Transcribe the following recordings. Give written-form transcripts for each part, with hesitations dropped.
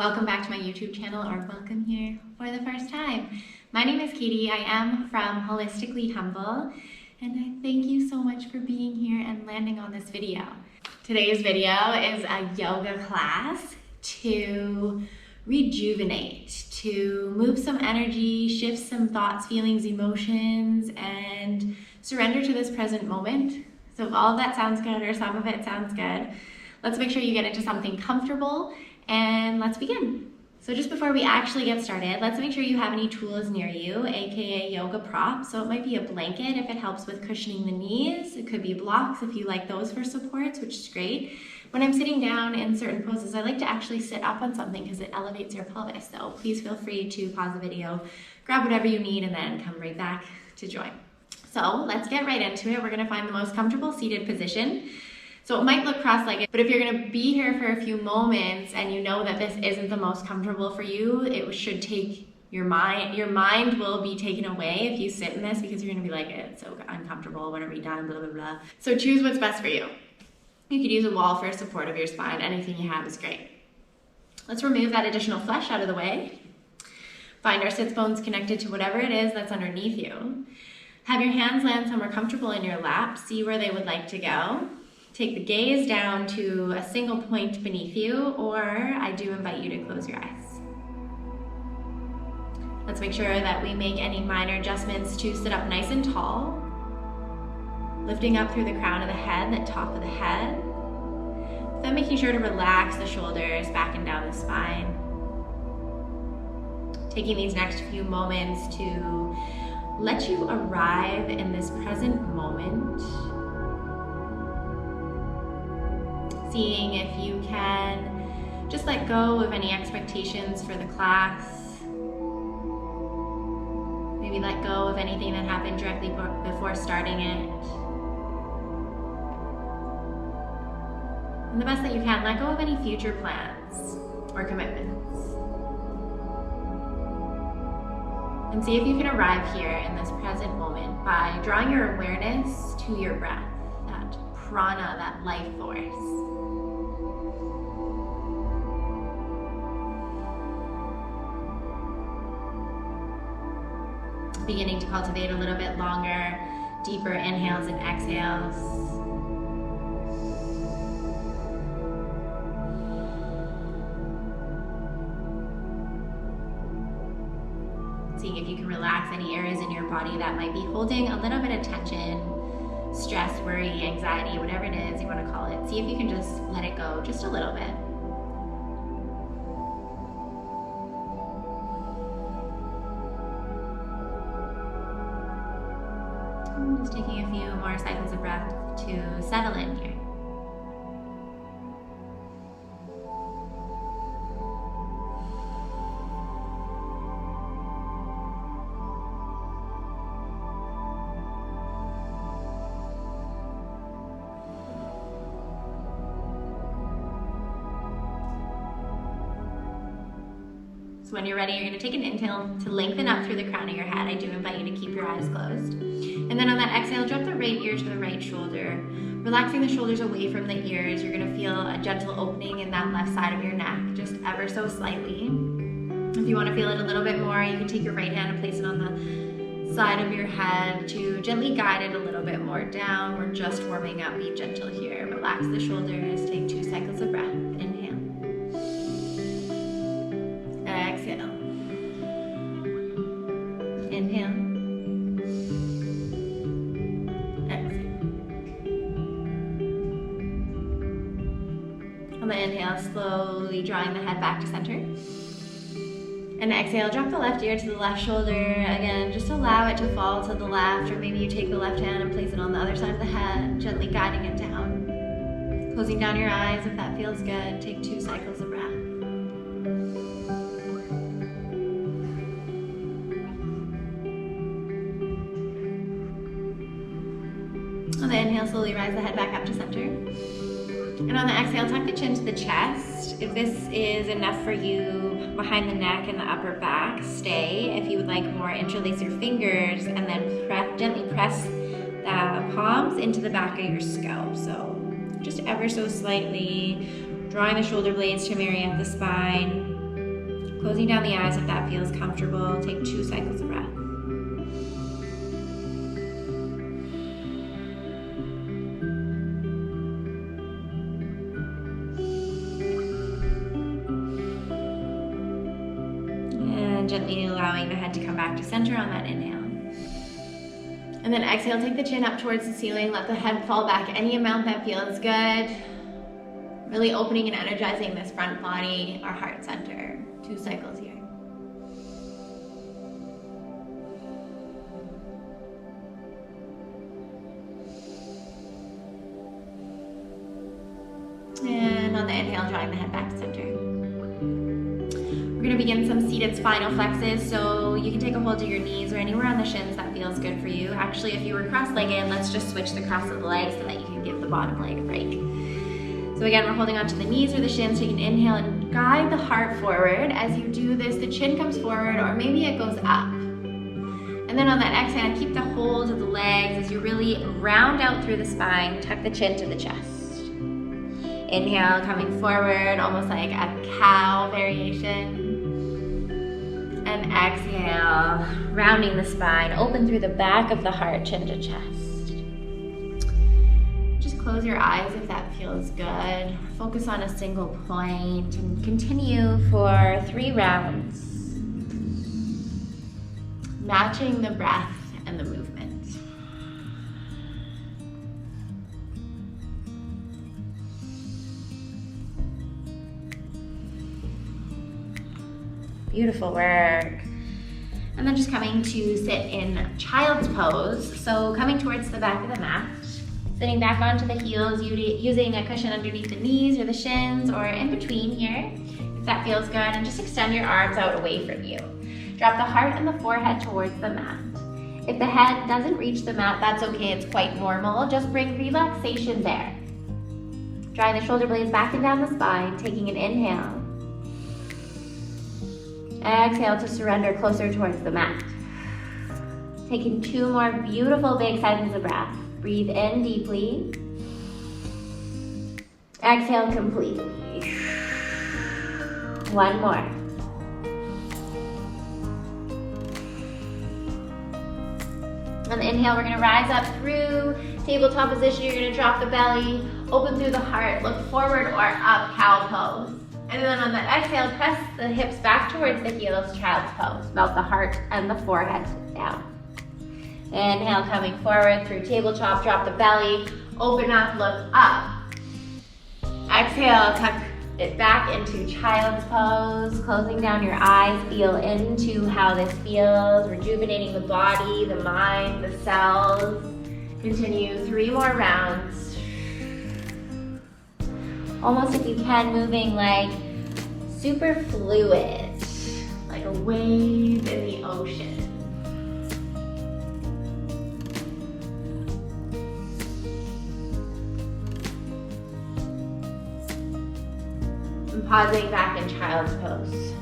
Welcome back to my YouTube channel, or welcome here for the first time. My name is Katie. I am from Holistically Humble, and I thank you so much for being here and landing on this video. Today's video is a yoga class to rejuvenate, to move some energy, shift some thoughts, feelings, emotions, and surrender to this present moment. So if all of that sounds good or some of it sounds good, let's make sure you get into something comfortable and let's begin. So just before we actually get started, let's make sure you have any tools near you, aka yoga props. So it might be a blanket if it helps with cushioning the knees. It could be blocks if you like those for supports, which is great. When I'm sitting down in certain poses, I like to actually sit up on something because it elevates your pelvis. So please feel free to pause the video, grab whatever you need, and then come right back to join. So let's get right into it. We're gonna find the most comfortable seated position. So it might look cross-legged, but if you're gonna be here for a few moments and you know that this isn't the most comfortable for you, it should take your mind will be taken away if you sit in this, because you're gonna be like, it's so uncomfortable, when are we done, blah, blah, blah. So choose what's best for you. You could use a wall for support of your spine. Anything you have is great. Let's remove that additional flesh out of the way. Find our sits bones connected to whatever it is that's underneath you. Have your hands land somewhere comfortable in your lap. See where they would like to go. Take the gaze down to a single point beneath you, or I do invite you to close your eyes. Let's make sure that we make any minor adjustments to sit up nice and tall, lifting up through the crown of the head, the top of the head. Then making sure to relax the shoulders back and down the spine. Taking these next few moments to let you arrive in this present moment. Seeing if you can just let go of any expectations for the class. Maybe let go of anything that happened directly before starting it. And the best that you can, let go of any future plans or commitments. And see if you can arrive here in this present moment by drawing your awareness to your breath, that prana, that life force. Beginning to cultivate a little bit longer, deeper inhales and exhales. Seeing if you can relax any areas in your body that might be holding a little bit of tension, stress, worry, anxiety, whatever it is you want to call it. See if you can just let it go just a little bit. Just taking a few more cycles of breath to settle in here. So when you're ready, you're going to take an inhale to lengthen up through the crown of your head. I do invite you to keep your eyes closed. And then on that exhale, drop the right ear to the right shoulder. Relaxing the shoulders away from the ears, you're going to feel a gentle opening in that left side of your neck, just ever so slightly. If you want to feel it a little bit more, you can take your right hand and place it on the side of your head to gently guide it a little bit more down. We're just warming up. Be gentle here. Relax the shoulders. Take 2 cycles of breath. Inhale. Exhale. Inhale. Exhale. On the inhale, slowly drawing the head back to center. And exhale, drop the left ear to the left shoulder. Again, just allow it to fall to the left, or maybe you take the left hand and place it on the other side of the head, gently guiding it down. Closing down your eyes if that feels good. Take 2 cycles of breath. On the inhale, slowly rise the head back up to center. And on the exhale, tuck the chin to the chest. If this is enough for you, behind the neck and the upper back, stay. If you would like more, interlace your fingers and then gently press the palms into the back of your scalp. So just ever so slightly, drawing the shoulder blades to marry up the spine. Closing down the eyes if that feels comfortable. Take 2 cycles of breath. And gently allowing the head to come back to center on that inhale. And then exhale, take the chin up towards the ceiling. Let the head fall back any amount that feels good. Really opening and energizing this front body, our heart center. 2 cycles here. And on the inhale, drawing the head back to center. We're going to begin some seated spinal flexes, so you can take a hold of your knees or anywhere on the shins that feels good for you. Actually, if you were cross-legged, let's just switch the cross of the legs so that you can give the bottom leg a break. So again, we're holding onto the knees or the shins, so you can inhale and guide the heart forward. As you do this, the chin comes forward, or maybe it goes up. And then on that exhale, keep the hold of the legs as you really round out through the spine, tuck the chin to the chest. Inhale, coming forward, almost like a cow variation. And exhale, rounding the spine, open through the back of the heart, chin to chest. Just close your eyes if that feels good. Focus on a single point and continue for 3 rounds. Matching the breath and the movement. Beautiful work. And then just coming to sit in child's pose. So coming towards the back of the mat, sitting back onto the heels, using a cushion underneath the knees or the shins or in between here, if that feels good, and just extend your arms out away from you. Drop the heart and the forehead towards the mat. If the head doesn't reach the mat, that's okay, it's quite normal. Just bring relaxation there. Drawing the shoulder blades back and down the spine, taking an inhale. Exhale to surrender closer towards the mat. Taking 2 more beautiful big cycles of breath. Breathe in deeply. Exhale completely. 1 more. On the inhale, we're going to rise up through tabletop position. You're going to drop the belly, open through the heart, look forward or up, cow pose. And then on the exhale, press the hips back towards the heels, child's pose. Melt the heart and the forehead down. Inhale, coming forward through tabletop, drop the belly, open up, look up. Exhale, tuck it back into child's pose, closing down your eyes, feel into how this feels, rejuvenating the body, the mind, the cells. Continue 3 more rounds. Almost, if you can, moving like super fluid, like a wave in the ocean. And pausing back in child's pose.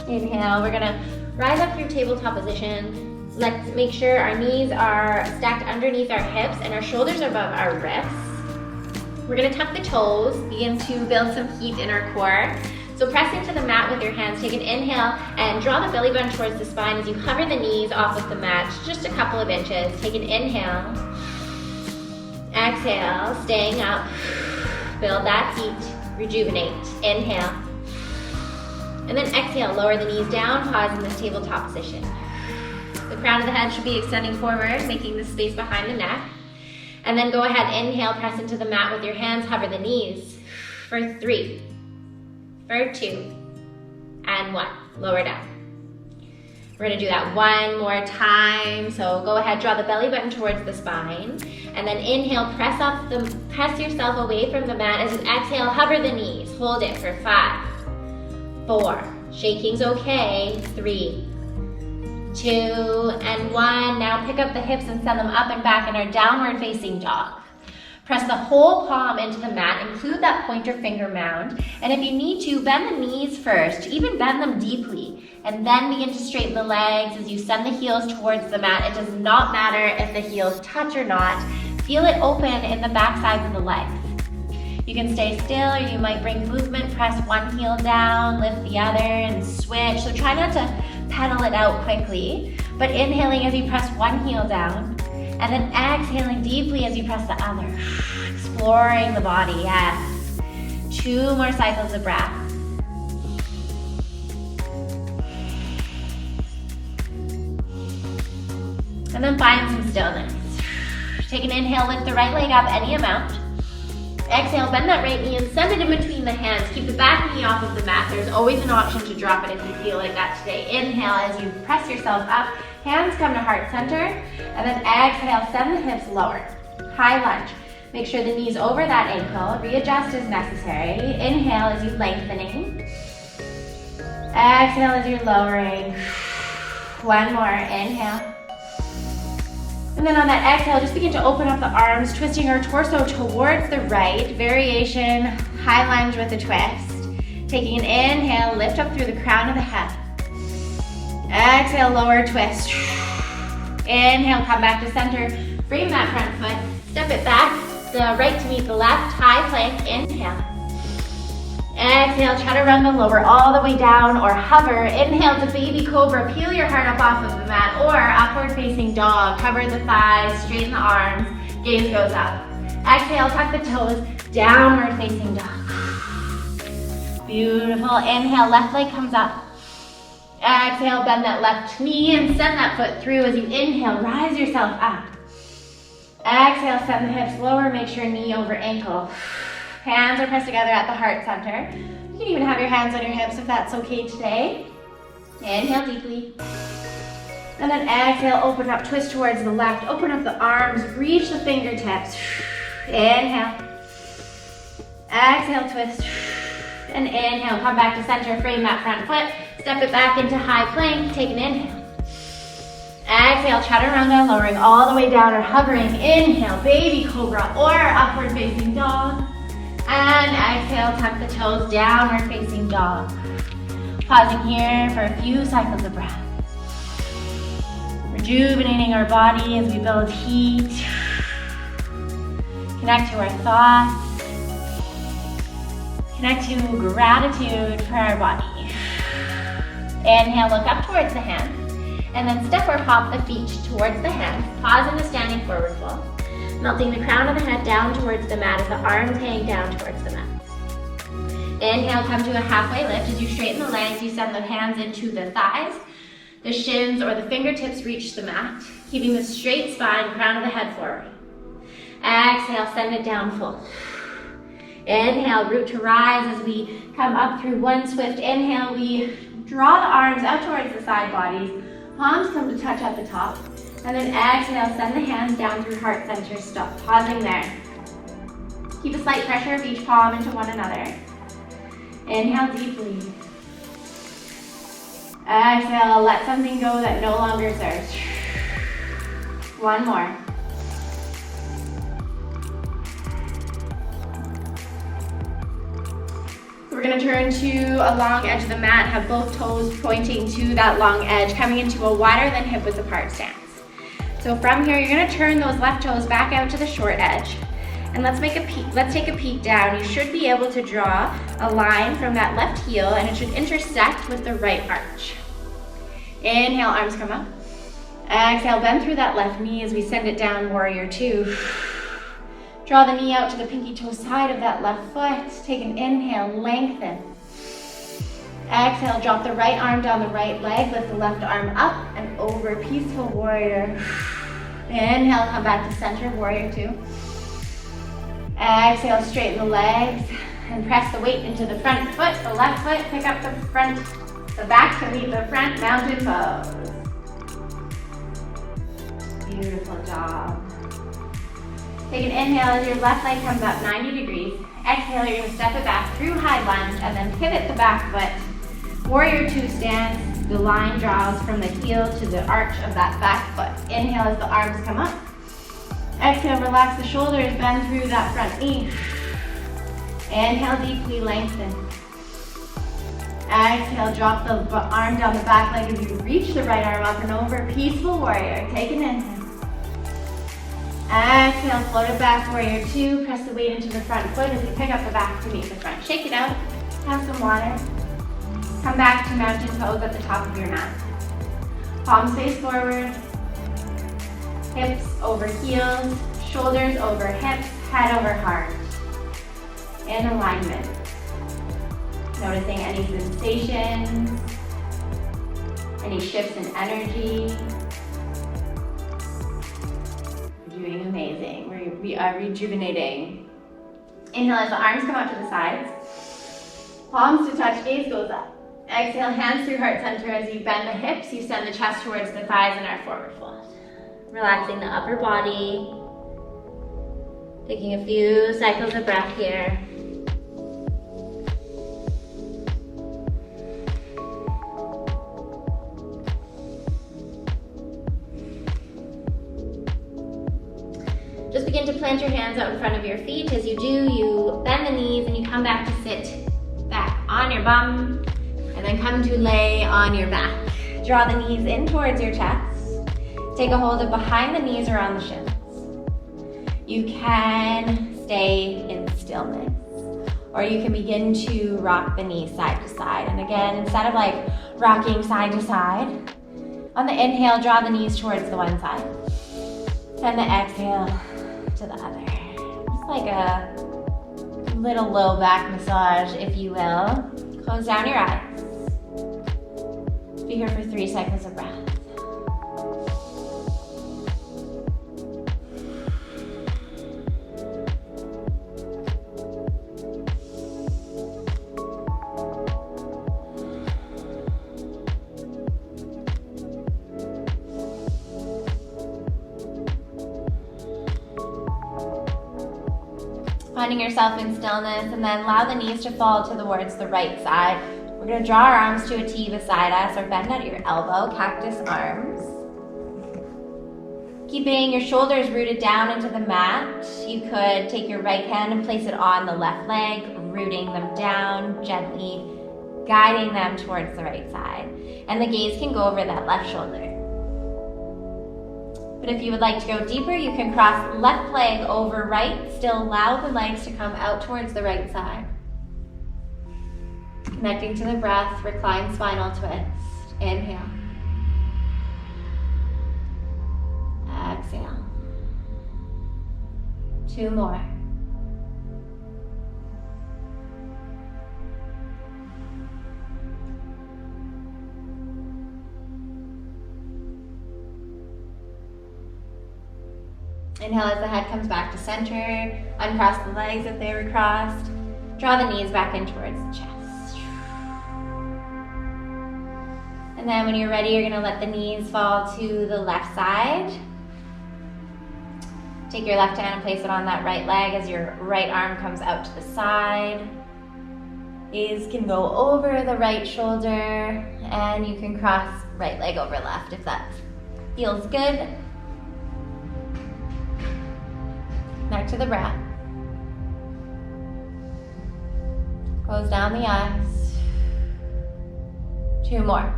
Inhale, we're gonna rise up through tabletop position. Let's make sure our knees are stacked underneath our hips and our shoulders are above our wrists. We're gonna tuck the toes, begin to build some heat in our core. So pressing to the mat with your hands, take an inhale and draw the belly button towards the spine as you hover the knees off of the mat, just a couple of inches. Take an inhale, exhale, staying up, build that heat, rejuvenate, inhale. And then exhale, lower the knees down, pause in this tabletop position. The crown of the head should be extending forward, making the space behind the neck. And then go ahead, inhale, press into the mat with your hands, hover the knees for 3, for 2, and 1. Lower down. We're gonna do that 1 more time. So go ahead, draw the belly button towards the spine. And then inhale, press yourself away from the mat. As you exhale, hover the knees. Hold it for 5, 4, shaking's okay, 3, 2, and 1. Now pick up the hips and send them up and back in our downward facing dog. Press the whole palm into the mat, include that pointer finger mound, and if you need to, bend the knees first, even bend them deeply, and then begin to straighten the legs as you send the heels towards the mat. It does not matter if the heels touch or not. Feel it open in the back sides of the legs. You can stay still, or you might bring movement, press one heel down, lift the other, and switch. So try not to pedal it out quickly, but inhaling as you press one heel down, and then exhaling deeply as you press the other. Exploring the body, yes. 2 more cycles of breath. And then find some stillness. Take an inhale, lift the right leg up any amount. Exhale, bend that right knee and send it in between the hands. Keep the back knee off of the mat. There's always an option to drop it if you feel like that today. Inhale as you press yourself up. Hands come to heart center. And then exhale, send the hips lower. High lunge. Make sure the knee's over that ankle. Readjust as necessary. Inhale as you're lengthening. Exhale as you're lowering. One more. Inhale. And then on that exhale, just begin to open up the arms, twisting our torso towards the right. Variation, high lunge with a twist. Taking an inhale, lift up through the crown of the head. Exhale, lower twist. Inhale, come back to center. Frame that front foot. Step it back, the right to meet the left. High plank, inhale. Exhale, chaturanga, lower all the way down or hover. Inhale to baby cobra, peel your heart up off of the mat, or upward facing dog. Cover the thighs, straighten the arms, gaze goes up. Exhale, tuck the toes, downward facing dog. Beautiful, inhale, left leg comes up. Exhale, bend that left knee and send that foot through as you inhale, rise yourself up. Exhale, send the hips lower, make sure knee over ankle. Hands are pressed together at the heart center. You can even have your hands on your hips if that's okay today. Inhale deeply. And then exhale, open up, twist towards the left. Open up the arms, reach the fingertips. Inhale. Exhale, twist. And inhale, come back to center, frame that front foot. Step it back into high plank, take an inhale. Exhale, chaturanga, lowering all the way down or hovering. Inhale, baby cobra or upward facing dog. And exhale, tuck the toes, downward facing dog. Pausing here for a few cycles of breath. Rejuvenating our body as we build heat. Connect to our thoughts. Connect to gratitude for our body. Inhale, look up towards the hands. And then step or hop the feet towards the hands. Pause in the standing forward fold. Melting the crown of the head down towards the mat as the arms hang down towards the mat. Inhale, come to a halfway lift. As you straighten the legs, you send the hands into the thighs. The shins or the fingertips reach the mat, keeping the straight spine, crown of the head forward. Exhale, send it down full. Inhale, root to rise as we come up through one swift inhale. We draw the arms out towards the side bodies. Palms come to touch at the top. And then exhale, send the hands down through heart center. Stop, pausing there. Keep a slight pressure of each palm into one another. Inhale deeply. Exhale, let something go that no longer serves. One more. We're going to turn to a long edge of the mat, have both toes pointing to that long edge, coming into a wider than hip width apart stance. So from here, you're going to turn those left toes back out to the short edge. And let's take a peek down. You should be able to draw a line from that left heel, and it should intersect with the right arch. Inhale, arms come up. Exhale, bend through that left knee as we send it down, warrior two. Draw the knee out to the pinky toe side of that left foot. Take an inhale, lengthen. Exhale, drop the right arm down the right leg. Lift the left arm up and over, peaceful warrior. Inhale, come back to center, warrior two. Exhale, straighten the legs and press the weight into the front foot, the left foot. Pick up the back to meet the front, mountain pose. Beautiful job. Take an inhale as your left leg comes up 90 degrees. Exhale, you're going to step it back through high lunge and then pivot the back foot. Warrior two stance. The line draws from the heel to the arch of that back foot. Inhale as the arms come up. Exhale, relax the shoulders, bend through that front knee. Inhale, deeply lengthen. Exhale, drop the arm down the back leg as you reach the right arm up and over. Peaceful warrior. Take an inhale. Exhale, float it back, warrior two. Press the weight into the front foot as you pick up the back to meet the front. Shake it out, have some water. Come back to mountain pose at the top of your mat. Palms face forward, hips over heels, shoulders over hips, head over heart. In alignment. Noticing any sensations, any shifts in energy. You're doing amazing. We are rejuvenating. Inhale as the arms come out to the sides. Palms to touch, gaze goes up. Exhale, hands through heart center as you bend the hips, you send the chest towards the thighs in our forward fold. Relaxing the upper body. Taking a few cycles of breath here. Just begin to plant your hands out in front of your feet. As you do, you bend the knees and you come back to sit back on your bum and then come to lay on your back. Draw the knees in towards your chest. Take a hold of behind the knees or on the shins. You can stay in stillness or you can begin to rock the knees side to side. And again, instead of like rocking side to side, on the inhale, draw the knees towards the one side. Send the exhale to the other. Just like a little low back massage, if you will. Close down your eyes. Be here for 3 cycles of breath. Finding yourself in stillness, and then allow the knees to fall towards the right side. We're going to draw our arms to a T beside us or bend at your elbow, cactus arms. Keeping your shoulders rooted down into the mat, you could take your right hand and place it on the left leg, rooting them down, gently guiding them towards the right side. And the gaze can go over that left shoulder. But if you would like to go deeper, you can cross left leg over right. Still allow the legs to come out towards the right side. Connecting to the breath, recline spinal twist. Inhale. Exhale. 2 more. Inhale as the head comes back to center. Uncross the legs if they were crossed. Draw the knees back in towards the chest. And then when you're ready, you're gonna let the knees fall to the left side. Take your left hand and place it on that right leg as your right arm comes out to the side. Gaze can go over the right shoulder, and you can cross right leg over left if that feels good. Connect to the breath. Close down the eyes. 2 more.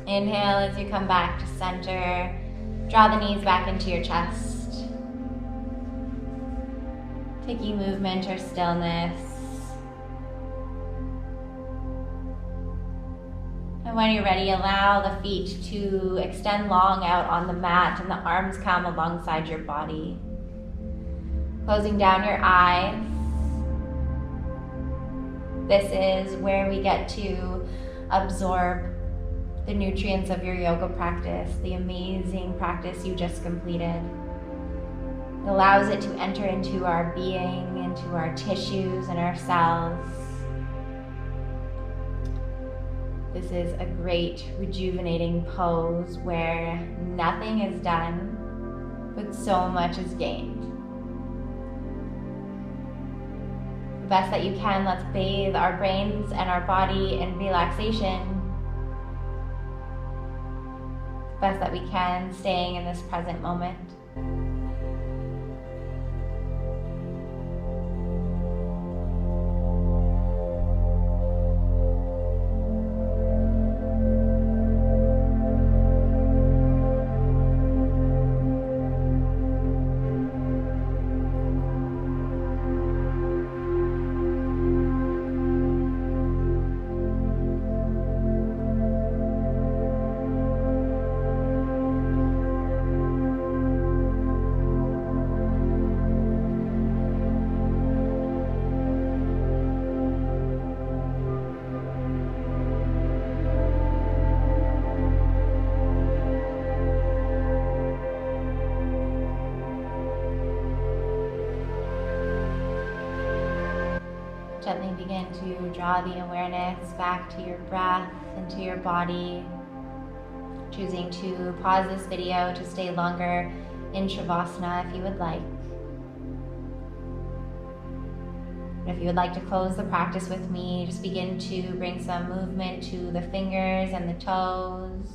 Inhale as you come back to center. Draw the knees back into your chest. Taking movement or stillness. And when you're ready, allow the feet to extend long out on the mat and the arms come alongside your body. Closing down your eyes. This is where we get to absorb the nutrients of your yoga practice, the amazing practice you just completed. It allows it to enter into our being, into our tissues and our cells. This is a great rejuvenating pose where nothing is done, but so much is gained. The best that you can, let's bathe our brains and our body in relaxation. Best that we can, staying in this present moment. Gently begin to draw the awareness back to your breath and to your body. Choosing to pause this video to stay longer in Shavasana if you would like. If you would like to close the practice with me, just begin to bring some movement to the fingers and the toes.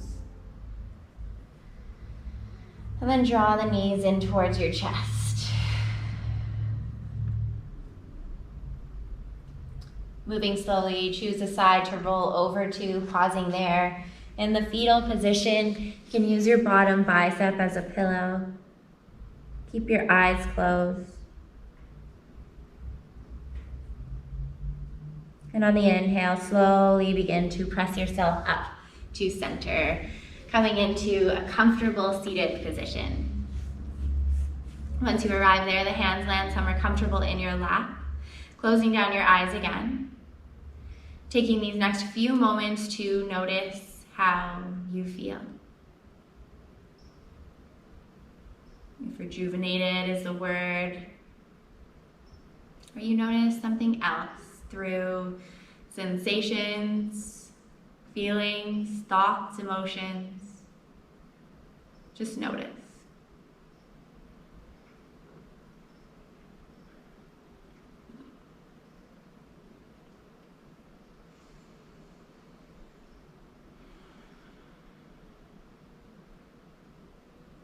And then draw the knees in towards your chest. Moving slowly, choose a side to roll over to, pausing there. In the fetal position, you can use your bottom bicep as a pillow. Keep your eyes closed. And on the inhale, slowly begin to press yourself up to center, coming into a comfortable seated position. Once you arrive there, the hands land somewhere comfortable in your lap, closing down your eyes again. Taking these next few moments to notice how you feel. If rejuvenated is the word, or you notice something else through sensations, feelings, thoughts, emotions, just notice.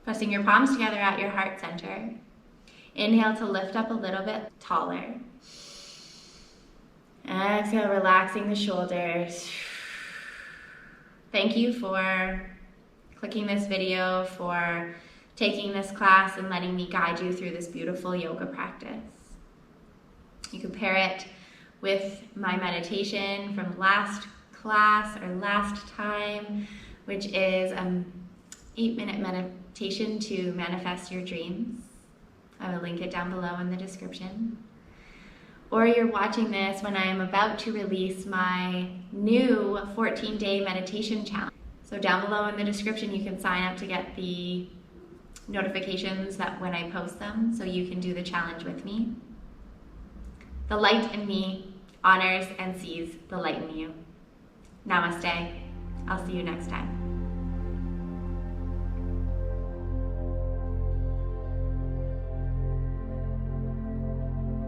Pressing your palms together at your heart center. Inhale to lift up a little bit taller. Exhale, relaxing the shoulders. Thank you for clicking this video, for taking this class and letting me guide you through this beautiful yoga practice. You can pair it with my meditation from last class or last time, which is an 8-minute meditation to manifest your dreams. I will link it down below in the description. Or you're watching this when I am about to release my new 14-day meditation challenge. So down below in the description, you can sign up to get the notifications that when I post them, so you can do the challenge with me. The light in me honors and sees the light in you. Namaste. I'll see you next time.